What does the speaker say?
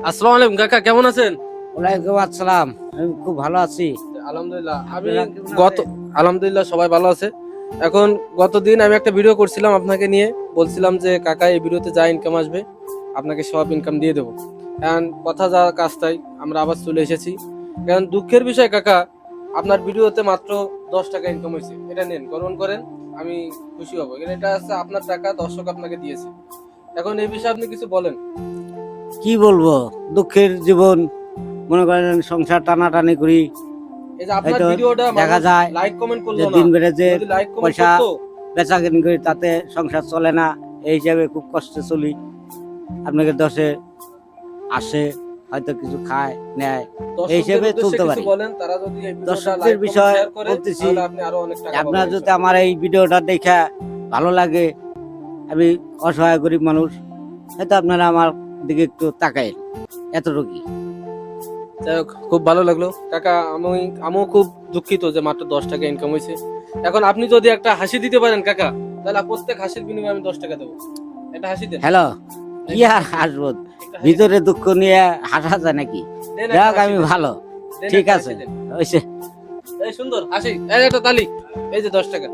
আসসালামু আলাইকুম কাকা, কেমন আছেন? ওয়ালাইকুম আসসালাম। আমি খুব ভালো আছি। আলহামদুলিল্লাহ। আপনারা কেমন আছেন? আলহামদুলিল্লাহ সবাই ভালো আছে। এখন গতদিন আমি একটা ভিডিও করছিলাম আপনাকে নিয়ে, বলছিলাম যে কাকা এই ভিডিওতে যা ইনকাম আসবে আপনাকে সব ইনকাম দিয়ে দেবো। এখন কথা যা কাজ তাই, আমরা আবার চলে এসেছি। কারণ দুঃখের বিষয় কাকা, আপনার ভিডিওতে মাত্র 10 টাকা ইনকাম হয়েছে। এটা নেন, গ্রহণ করেন, আমি খুশি হব। এটা হচ্ছে আপনার টাকা, দর্শক আপনাকে দিয়েছে। এখন এই বিষয়ে আপনি কিছু বলেন। কি বলবো, দুঃখের জীবন। মনে করেন সংসার টানাটানি করি, এই যে আপনার হয়তো ভিডিওটা দেখা যায় লাইক কমেন্ট যে করলো না, দিন বেড়ে যে যদি লাইক কমেন্ট পয়সা করতো। বেচা কিনি করি, তাতে সংসার চলে না। এই হিসাবে খুব কষ্টে চলি। আপনাকে দশে আসে, হয়তো কিছু খায় নেয়, এই দর্শকদের হিসেবে উদ্দেশ্যে চলতে কিছু পারি। বলেন, তারা যদি এই ভিডিওটা দর্শকদের লাইক কমেন্ট বিষয় শেয়ার করে বলতেছি, তাহলে আপনি আরো অনেক টাকা আপনার পাবেন যদি ইনশাআল্লাহ। আমার এই ভিডিওটা দেখে ভালো লাগে, আমি অসহায় গরিব মানুষ, হয়তো আপনারা আমার দিকে একটু তাকায়, এতটুকুই। যাই হোক, খুব ভালো লাগলো কাকা। আমিও খুব দুঃখিত যে মাত্র 10 টাকা ইনকাম হয়েছে। এখন আপনি যদি একটা হাসি দিতে পারেন কাকা, তাহলে প্রত্যেক হাসির বিনিময়ে আমি 10 টাকা দেবো। একটা হাসি দেন। হ্যালো, কি আর হাসবো? একটা হাসি ভিতরে দুঃখ নিয়ে হাসা যায় নাকি? দেন, একটা যাক, হাসি আমি দেন। ভালো, দেন, ঠিক একটা আছে, হাসি দেন। হইছে। এই সুন্দর হাসি, এই একটা তালি। এই যে 10 টাকা।